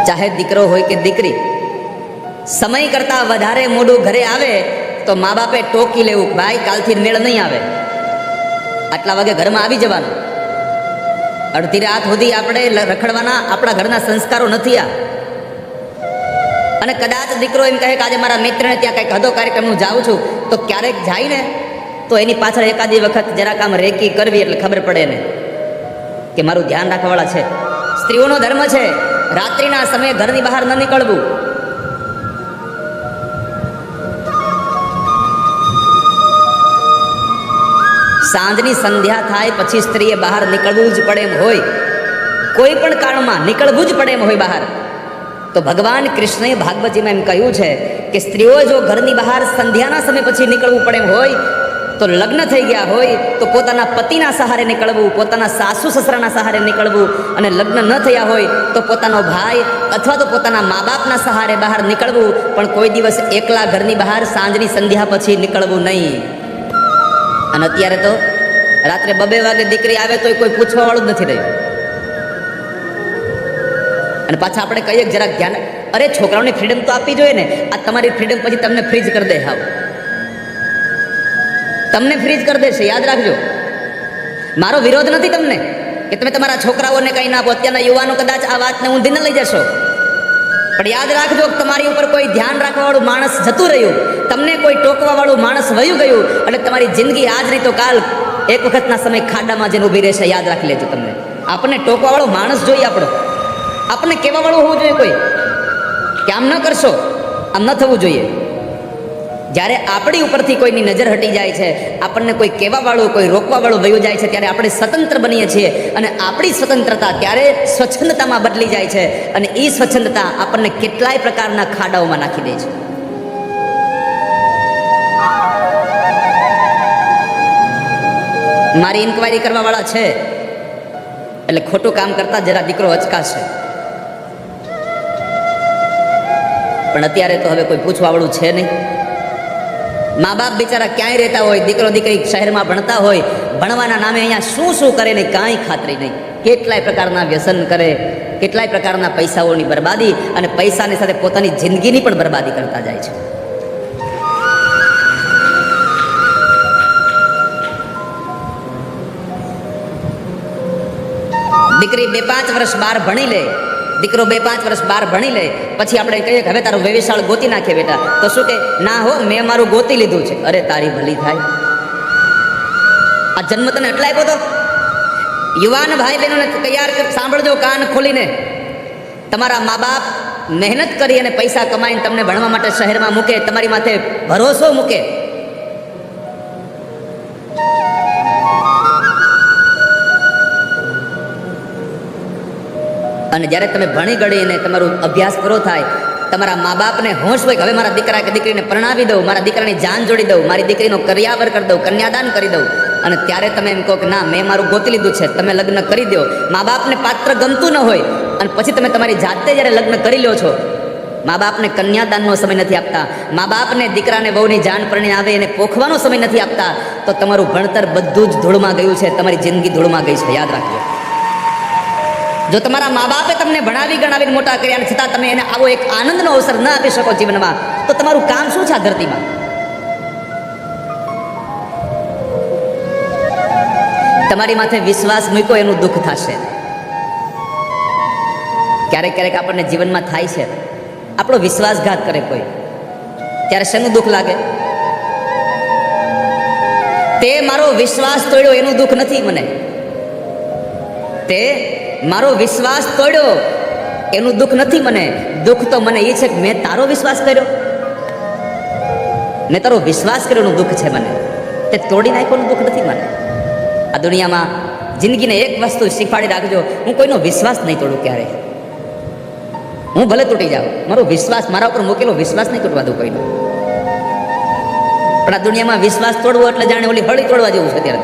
ચાહે દીકરો હોય કે દીકરી, સમય કરતાં વધારે મોડું ઘરે આવે તો મા બાપે ટોકી લેવું, ભાઈ કાલથી મેળ નહીં આવે, આટલા વાગે ઘરમાં આવી જવાનું. અડધી રાત સુધી આપણે રખડવાના, આપણા ઘરના સંસ્કારો નથી આ. અને કદાચ દીકરો એમ કહે કે આજે મારા મિત્રને ત્યાં કંઈક હદો કાર્યક્રમ હું જાઉં છું, તો ક્યારેક જાય ને તો એની પાછળ એકાદી વખત જરાક આમ રેકી કરવી એટલે ખબર પડે ને કે મારું ધ્યાન રાખવાવાળા છે. સ્ત્રીઓનો ધર્મ છે રાત્રિના સમયે ઘરની બહાર ન નીકળવું. સાંજની સંધ્યા થાય પછી સ્ત્રીએ બહાર નીકળવું જ પડે એમ હોય, કોઈ પણ કારણમાં નીકળવું જ પડે એમ હોય બહાર, તો ભગવાન કૃષ્ણએ ભાગવતજીમાં એમ કહ્યું છે કે સ્ત્રીઓ જો ઘરની બહાર સંધ્યાના સમય પછી નીકળવું પડે એમ હોય, તો લગ્ન થઈ ગયા હોય તો પોતાના પતિના સહારે નીકળવું, પોતાના સાસુ સસરાના સહારે નીકળવું, અને લગ્ન ન થયા હોય તો પોતાનો ભાઈ અથવા તો પોતાના મા બાપના સહારે બહાર નીકળવું, પણ કોઈ દિવસ એકલા ઘરની બહાર સાંજની સંધ્યા પછી નીકળવું નહીં. અને અત્યારે તો રાત્રે 2 વાગે દીકરી આવે તો કોઈ પૂછવા વાળું જ નથી રહ્યું. અને પાછા આપણે કહીએ જરાક ધ્યાન, અરે છોકરાઓને ફ્રીડમ તો આપવી જોઈએ ને. આ તમારી ફ્રીડમ પછી તમને ફ્રીજ કરી દે, હાવ તમને ફ્રીજ કરી દેશે, યાદ રાખજો. મારો વિરોધ નથી તમને કે તમે તમારા છોકરાઓને કંઈ ના આપો. અત્યારના યુવાનો કદાચ આ વાતને ઊંધી ન લઈ જશો, પણ યાદ રાખજો તમારી ઉપર કોઈ ધ્યાન રાખવાવાળું માણસ જતું રહ્યું, તમને કોઈ ટોકવાવાળું માણસ વયું ગયું, અને તમારી જિંદગી આજ નહીં તો કાલ એક વખતના સમય ખાડામાં જઈને ઊભી રહેશે. યાદ રાખી લેજો. તમને આપણને ટોકવાવાળો માણસ જોઈએ, આપણને કહેવાવાળું હોવું જોઈએ કોઈ કે આમ ન કરશો, આમ ન થવું જોઈએ. જ્યારે આપણી ઉપરથી કોઈની નજર હટી જાય છે, આપણને કોઈ કહેવાવાળું, કોઈ રોકવાવાળું વયું જાય છે, ત્યારે આપણે સ્વતંત્ર બનીએ છીએ. અને આપણી સ્વતંત્રતા ત્યારે સ્વચ્છંદતામાં બદલી જાય છે, અને એ સ્વચ્છંદતા આપણને કેટલાય પ્રકારના ખાડાઓમાં નાખી દે છે. મારી ઇન્કવાયરી કરવા વાળા છે એટલે ખોટું કામ કરતા જરા દીકરો અચકાશે, પણ અત્યારે તો હવે કોઈ પૂછવા વાળું છે નહીં. મા બાપ બિચારા ક્યાંય રહેતા હોય, દીકરો દીકરી શહેરમાં ભણતા હોય, ભણવાના નામે અહીંયા શું શું કરે ને કાંઈ ખાતરી નહીં. કેટલાય પ્રકારના વ્યસન કરે, કેટલાય પ્રકારના પૈસાઓની બરબાદી, અને પૈસાની સાથે પોતાની જિંદગીની પણ બરબાદી કરતા જાય છે. દીકરી 2-5 વર્ષ બહાર ભણી લે, દીકરો 2-5 વર્ષ બહાર ભણી લે, પછી આપણે કહીએ કે હવે તારું વેવિશાળ ગોતી નાખે બેટા, તો શું કે ના હો, મેં મારું ગોતી લીધું છે. અરે તારી ભલી થાય, આ જન્મ તને એટલે આપ્યો તો. યુવાન ભાઈ બહેનોને તૈયાર સાંભળજો કાન ખોલીને. તમારા મા બાપ મહેનત કરી અને પૈસા કમાઈને તમને ભણવા માટે શહેરમાં મૂકે, તમારી માથે ભરોસો મૂકે, અને જ્યારે તમે ભણી ગળીને તમારું અભ્યાસ પૂરો થાય, તમારા મા બાપને હોશ હોય કે હવે મારા દીકરા કે દીકરીને પરણાવી દઉં, મારા દીકરાની જાન જોડી દઉં, મારી દીકરીનો કર્યાવર કરી દઉં, કન્યાદાન કરી દઉં, અને ત્યારે તમે એમ કહો કે ના મેં મારું ગોતી લીધું છે, તમે લગ્ન કરી દો. મા બાપને પાત્ર ગમતું ન હોય, અને પછી તમે તમારી જાતે જ્યારે લગ્ન કરી લો છો, મા બાપને કન્યાદાનનો સમય નથી આપતા, મા બાપને દીકરાને બહુની જાન પરણી આવે એને પોખવાનો સમય નથી આપતા, તો તમારું ભણતર બધું જ ધૂળમાં ગયું છે, તમારી જિંદગી ધૂળમાં ગઈ છે. યાદ રાખજો. જો તમારા મા બાપે તમને ભણાવી ગણાવીને મોટા કર્યા, છતાં તમે એને આવો એક આનંદનો અવસર ન આપી શકો જીવનમાં, તો તમારું કામ શું છે આ ધરતીમાં? તમારી માથે વિશ્વાસ મૂક્યો એનું દુઃખ થશે. ક્યારેક ક્યારેક આપણને જીવનમાં થાય છે, આપણો વિશ્વાસઘાત કરે કોઈ, ત્યારે શેનું દુઃખ લાગે? તે મારો વિશ્વાસ તોડ્યો એનું દુઃખ નથી મને, તે મારો વિશ્વાસ તોડ્યો એનું દુઃખ નથી મને. દુઃખ તો મને એ છે કે મેં તારો વિશ્વાસ કર્યો, મેં તારો વિશ્વાસ કર્યો એનું દુઃખ છે મને. તે તોડી નાખ્યોનું દુઃખ નથી મને. આ દુનિયામાં જિંદગીને એક વસ્તુ શીખવાડી રાખજો, હું કોઈનો વિશ્વાસ નહીં તોડું ક્યારે. હું ભલે તૂટી જાઉં, મારો વિશ્વાસ, મારા ઉપર મૂકેલો વિશ્વાસ નહીં તોડવા દઉં કોઈનો. પણ આ દુનિયામાં વિશ્વાસ તોડવો એટલે જાણે ઓલી હળી તોડવા જેવું છે અત્યારે.